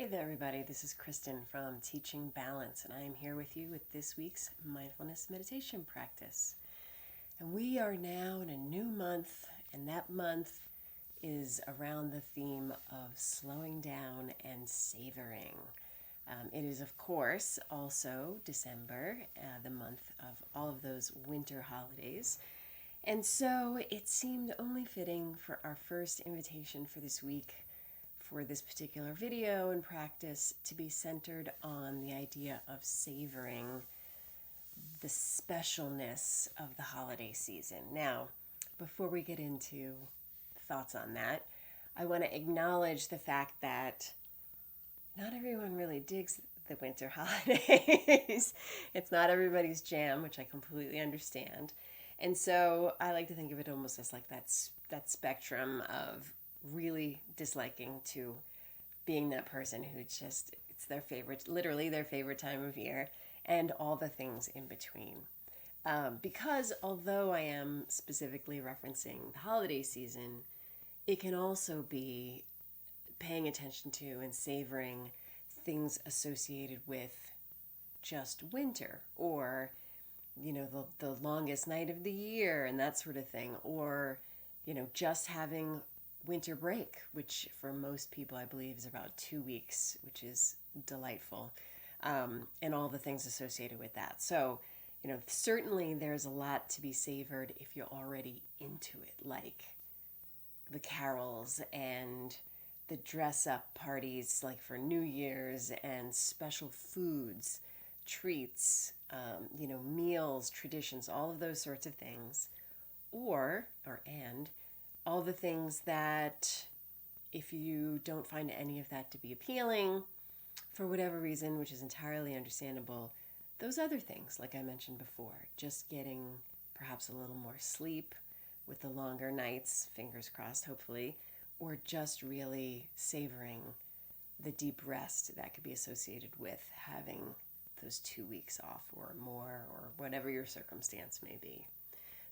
Hey there, everybody. This is Kristin from Teaching Balance, and I am here with you with this week's mindfulness meditation practice. And we are now in a new month, and that month is around the theme of slowing down and savoring. It is, of course, also December, the month of all of those winter holidays. And so it seemed only fitting for our first invitation for this week for this particular video and practice to be centered on the idea of savoring the specialness of the holiday season. Now, before we get into thoughts on that, I want to acknowledge the fact that not everyone really digs the winter holidays. It's not everybody's jam, which I completely understand. And so I like to think of it almost as like that spectrum of really disliking to being that person who just, it's their favorite, literally their favorite time of year, and all the things in between. Because although I am specifically referencing the holiday season, it can also be paying attention to and savoring things associated with just winter, or the longest night of the year and that sort of thing, or just having winter break, which for most people I believe is about 2 weeks, which is delightful, and all the things associated with that. So certainly there's a lot to be savored if you're already into it, like the carols and the dress up parties like for New Year's, and special foods, treats, meals, traditions, all of those sorts of things, and all the things that, if you don't find any of that to be appealing for whatever reason, which is entirely understandable, those other things, like I mentioned before, just getting perhaps a little more sleep with the longer nights, fingers crossed, hopefully, or just really savoring the deep rest that could be associated with having those 2 weeks off or more, or whatever your circumstance may be.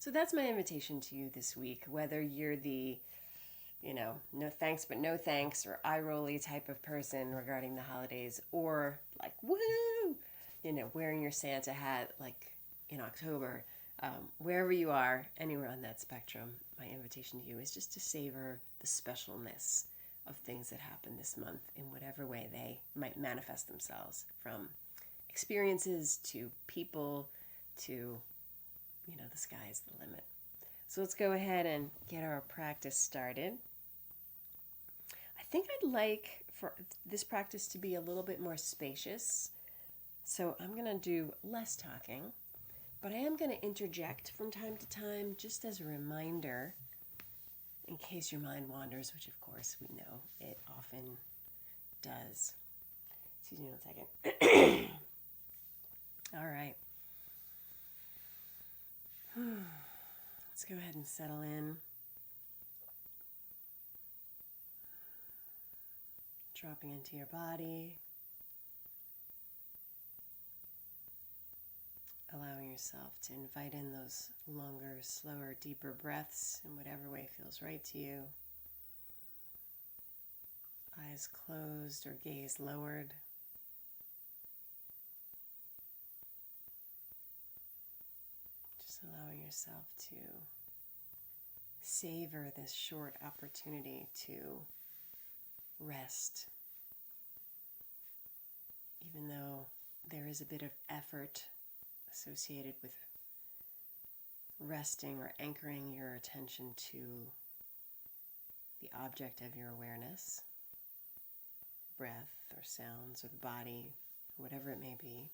So that's my invitation to you this week, whether you're the, no thanks but no thanks, or eye-rolly type of person regarding the holidays, or like, woo, wearing your Santa hat like in October. Wherever you are, anywhere on that spectrum, my invitation to you is just to savor the specialness of things that happen this month in whatever way they might manifest themselves, from experiences to people to the sky's the limit. So let's go ahead and get our practice started. I think I'd like for this practice to be a little bit more spacious. So I'm going to do less talking, but I am going to interject from time to time, just as a reminder, in case your mind wanders, which of course we know it often does. Excuse me 1 second. All right. Let's go ahead and settle in. Dropping into your body. Allowing yourself to invite in those longer, slower, deeper breaths in whatever way feels right to you. Eyes closed or gaze lowered. Just allowing yourself to savor this short opportunity to rest, even though there is a bit of effort associated with resting or anchoring your attention to the object of your awareness, breath or sounds or the body, whatever it may be.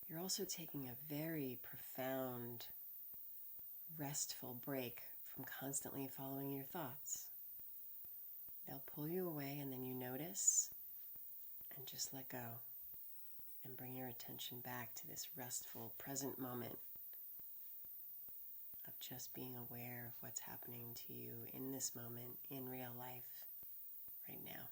You're also taking a very profound, restful break from constantly following your thoughts. They'll pull you away, and then you notice and just let go and bring your attention back to this restful present moment of just being aware of what's happening to you in this moment, in real life, right now.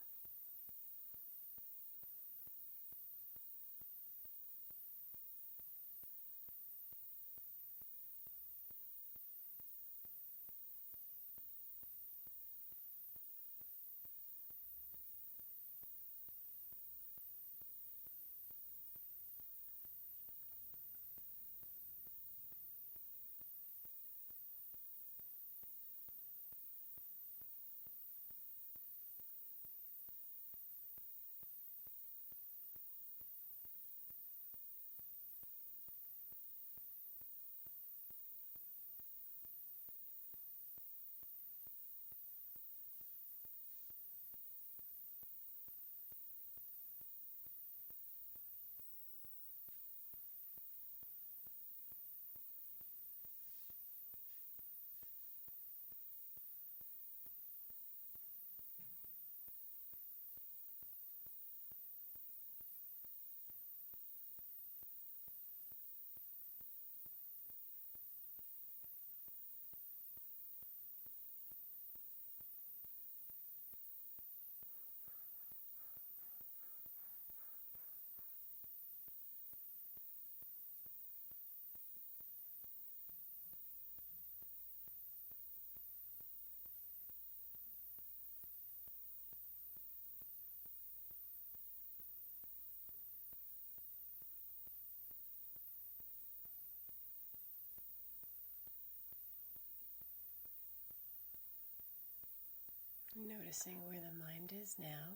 Noticing where the mind is now,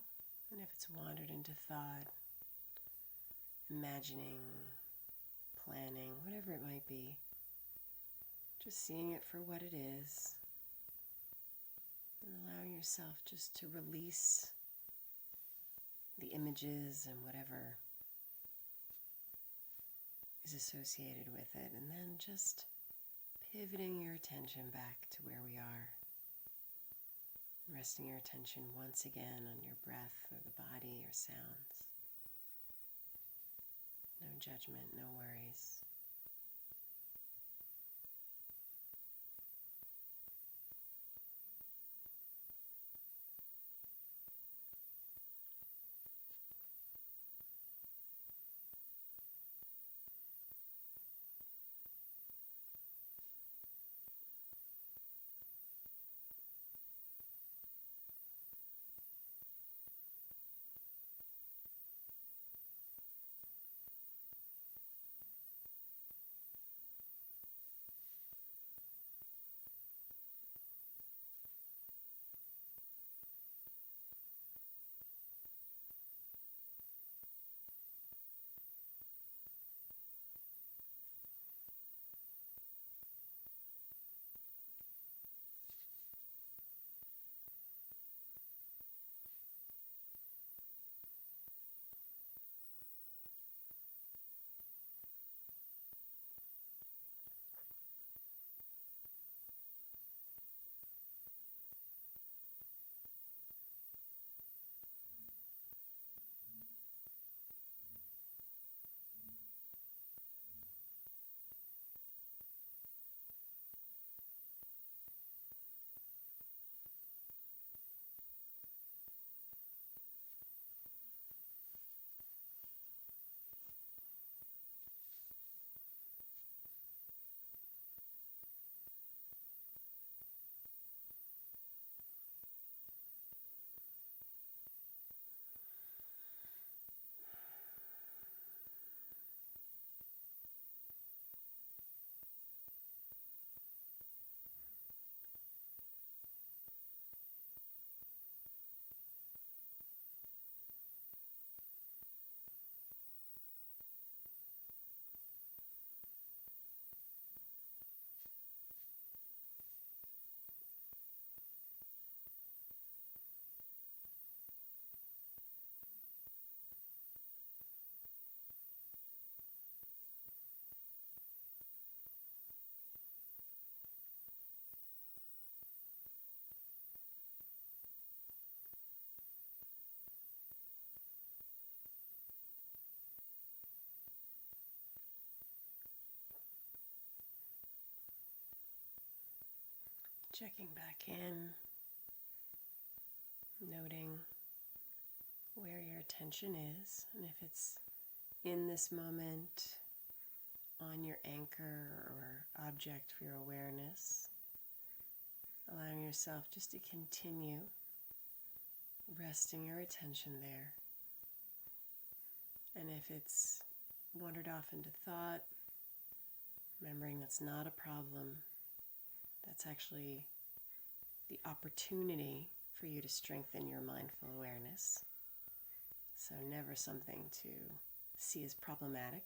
and if it's wandered into thought, imagining, planning, whatever it might be, just seeing it for what it is, and allowing yourself just to release the images and whatever is associated with it, and then just pivoting your attention back to where we are. Resting your attention once again on your breath or the body or sounds. No judgment, no worries. Checking back in, noting where your attention is, and if it's in this moment, on your anchor or object for your awareness, allowing yourself just to continue resting your attention there. And if it's wandered off into thought, remembering that's not a problem, that's actually the opportunity for you to strengthen your mindful awareness. So never something to see as problematic.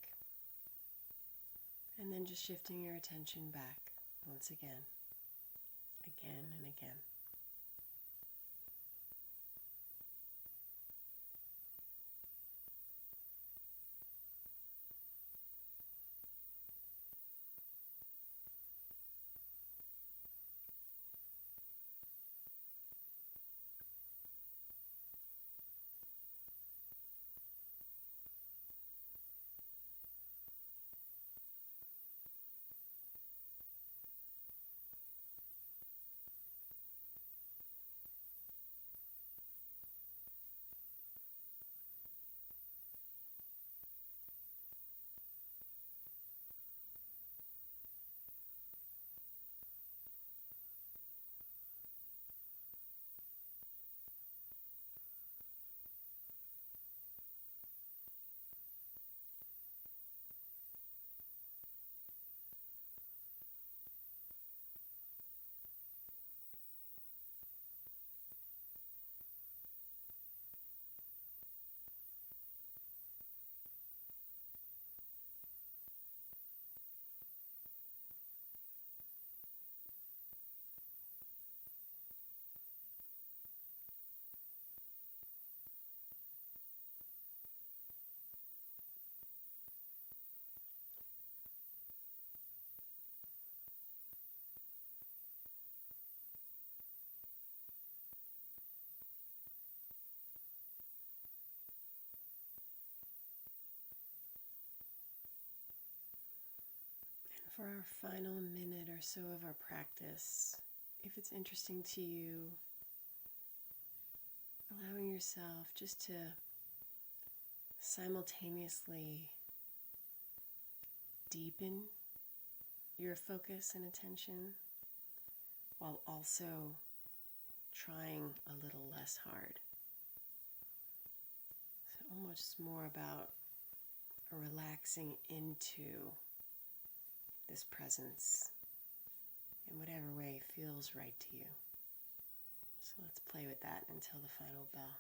And then just shifting your attention back once again and again. for our final minute or so of our practice, if it's interesting to you, allowing yourself just to simultaneously deepen your focus and attention while also trying a little less hard. So almost more about relaxing into this presence in whatever way feels right to you. So let's play with that until the final bell.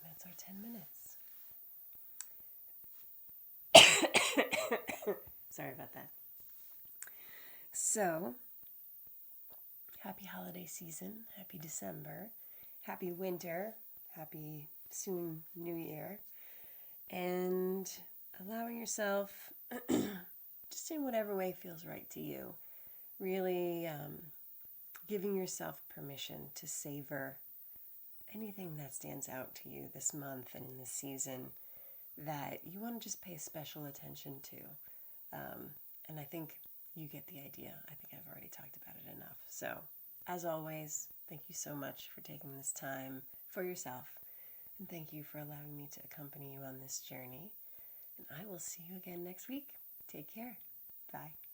That's our 10 minutes. Sorry about that. So, happy holiday season, happy December, happy winter, happy soon New Year, and allowing yourself, just in whatever way feels right to you, really giving yourself permission to savor anything that stands out to you this month and in this season that you want to just pay special attention to. And I think you get the idea. I think I've already talked about it enough. So, as always, thank you so much for taking this time for yourself. And thank you for allowing me to accompany you on this journey. And I will see you again next week. Take care. Bye.